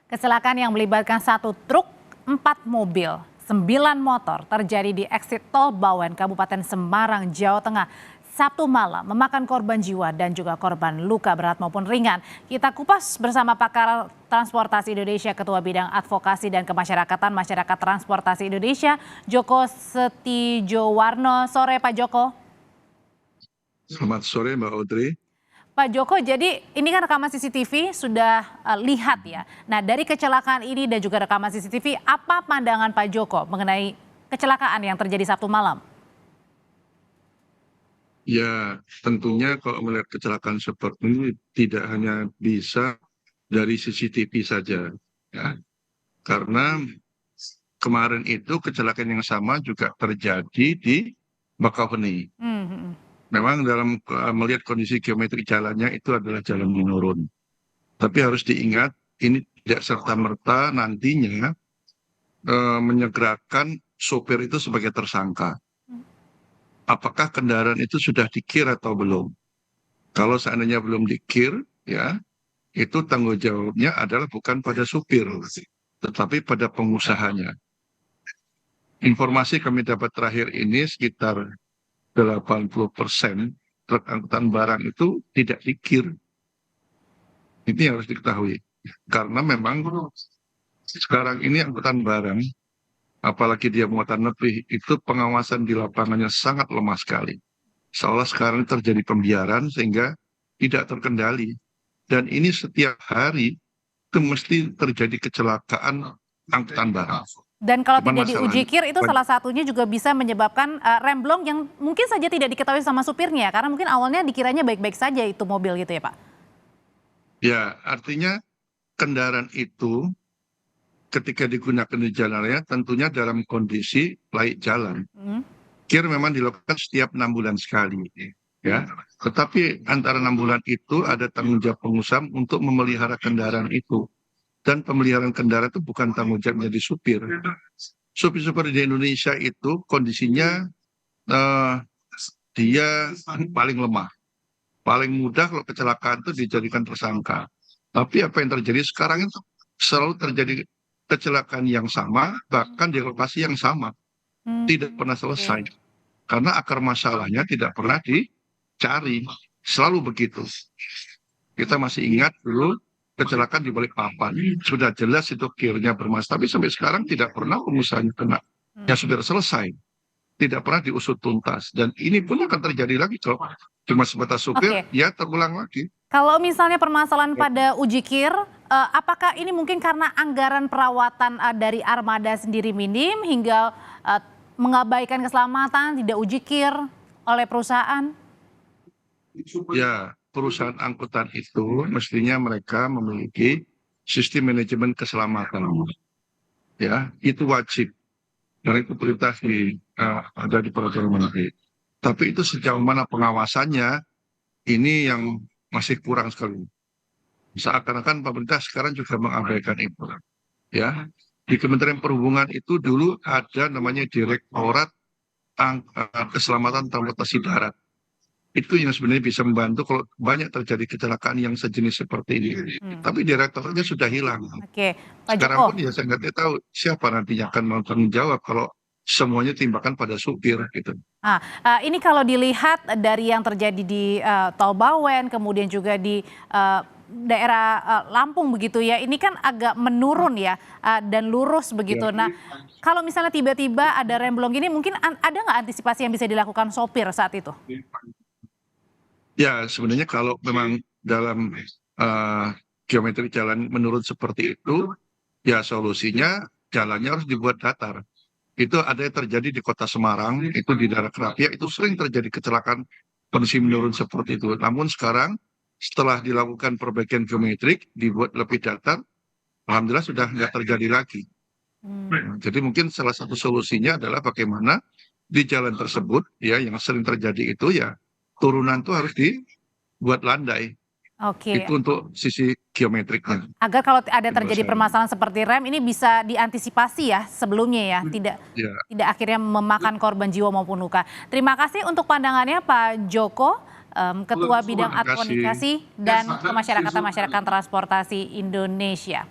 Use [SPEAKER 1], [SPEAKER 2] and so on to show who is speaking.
[SPEAKER 1] Kecelakaan yang melibatkan 1 truk, 4 mobil, 9 motor terjadi di eksit tol Bawen, Kabupaten Semarang, Jawa Tengah, Sabtu malam, memakan korban jiwa dan juga korban luka berat maupun ringan. Kita kupas bersama pakar transportasi Indonesia, Ketua Bidang Advokasi dan Kemasyarakatan Masyarakat Transportasi Indonesia, Joko Setijowarno. Sore Pak Joko.
[SPEAKER 2] Selamat sore Mbak Audrey.
[SPEAKER 1] Pak Joko, jadi ini kan rekaman CCTV sudah lihat ya. Nah, dari kecelakaan ini dan juga rekaman CCTV, apa pandangan Pak Joko mengenai kecelakaan yang terjadi Sabtu malam?
[SPEAKER 2] Ya, tentunya kalau melihat kecelakaan seperti ini tidak hanya bisa dari CCTV saja, ya. Karena kemarin itu kecelakaan yang sama juga terjadi di Bakauheni. Memang dalam melihat kondisi geometri jalannya itu adalah jalan menurun. Tapi harus diingat ini tidak serta-merta nantinya menyegerakan sopir itu sebagai tersangka. Apakah kendaraan itu sudah dikir atau belum? Kalau seandainya belum dikir, ya itu tanggung jawabnya adalah bukan pada supir, tetapi pada pengusahanya. Informasi kami dapat terakhir ini sekitar 80% truk angkutan barang itu tidak dikir. Ini harus diketahui. Karena memang sekarang ini angkutan barang, apalagi dia muatan lebih, itu pengawasan di lapangannya sangat lemah sekali. Seolah sekarang terjadi pembiaran sehingga tidak terkendali. Dan ini setiap hari itu mesti terjadi kecelakaan angkutan barang.
[SPEAKER 1] Dan kalau tidak diuji kir itu salah satunya juga bisa menyebabkan remblong yang mungkin saja tidak diketahui sama supirnya. Karena mungkin awalnya dikiranya baik-baik saja itu mobil gitu ya Pak?
[SPEAKER 2] Ya, artinya kendaraan itu ketika digunakan di jalan raya tentunya dalam kondisi layak jalan. Kir memang dilakukan setiap 6 bulan sekali, ya. Tetapi antara 6 bulan itu ada tanggung jawab pengusaha untuk memelihara kendaraan itu. Dan pemeliharaan kendaraan itu bukan tanggung jawab dari supir. Supir-supir di Indonesia itu kondisinya dia paling lemah. Paling mudah kalau kecelakaan itu dijadikan tersangka. Tapi apa yang terjadi sekarang itu selalu terjadi kecelakaan yang sama, bahkan di lokasi yang sama. Tidak pernah selesai. Karena akar masalahnya tidak pernah dicari. Selalu begitu. Kita masih ingat dulu kecelakaan di Balikpapan. Sudah jelas itu kirnya bermasalah. Tapi sampai sekarang tidak pernah pengusahanya kena. Ya sudah selesai. Tidak pernah diusut tuntas. Dan ini pun akan terjadi lagi kalau cuma sebatas supir, ya terulang lagi.
[SPEAKER 1] Kalau misalnya permasalahan pada uji kir, apakah ini mungkin karena anggaran perawatan dari armada sendiri minim hingga mengabaikan keselamatan, tidak uji kir oleh perusahaan?
[SPEAKER 2] Ya, perusahaan angkutan itu mestinya mereka memiliki sistem manajemen keselamatan. Ya, itu wajib. Dan itu perintah ada di peraturan menteri. Tapi itu sejauh mana pengawasannya, ini yang masih kurang sekali. Seakan-akan pemerintah sekarang juga mengabaikan itu. Ya, di Kementerian Perhubungan itu dulu ada namanya Direktorat Keselamatan Transportasi Darat. Itu yang sebenarnya bisa membantu kalau banyak terjadi kecelakaan yang sejenis seperti ini. Tapi direktoratnya sudah hilang. Sekarang pun ya saya nggak tahu siapa nantinya akan bertanggung jawab kalau semuanya timbakan pada supir gitu.
[SPEAKER 1] Ini kalau dilihat dari yang terjadi di Tol Bawen, kemudian juga di daerah Lampung begitu ya, ini kan agak menurun ya dan lurus begitu. Nah, kalau misalnya tiba-tiba ada remblong gini, mungkin ada nggak antisipasi yang bisa dilakukan sopir saat itu?
[SPEAKER 2] Ya, sebenarnya kalau memang dalam geometri jalan menurun seperti itu, ya solusinya jalannya harus dibuat datar. Itu ada yang terjadi di kota Semarang, itu di daerah Kerapia, itu sering terjadi kecelakaan kondisi menurun seperti itu. Namun sekarang setelah dilakukan perbaikan geometrik, dibuat lebih datar, alhamdulillah sudah nggak terjadi lagi. Jadi mungkin salah satu solusinya adalah bagaimana di jalan tersebut, ya yang sering terjadi itu ya turunan itu harus dibuat landai. Itu untuk sisi geometriknya.
[SPEAKER 1] Agar kalau ada terjadi permasalahan seperti rem ini bisa diantisipasi ya sebelumnya ya, tidak akhirnya memakan korban jiwa maupun luka. Terima kasih untuk pandangannya Pak Joko, Ketua Bidang Advokasi dan Kemasyarakatan Masyarakat Transportasi Indonesia.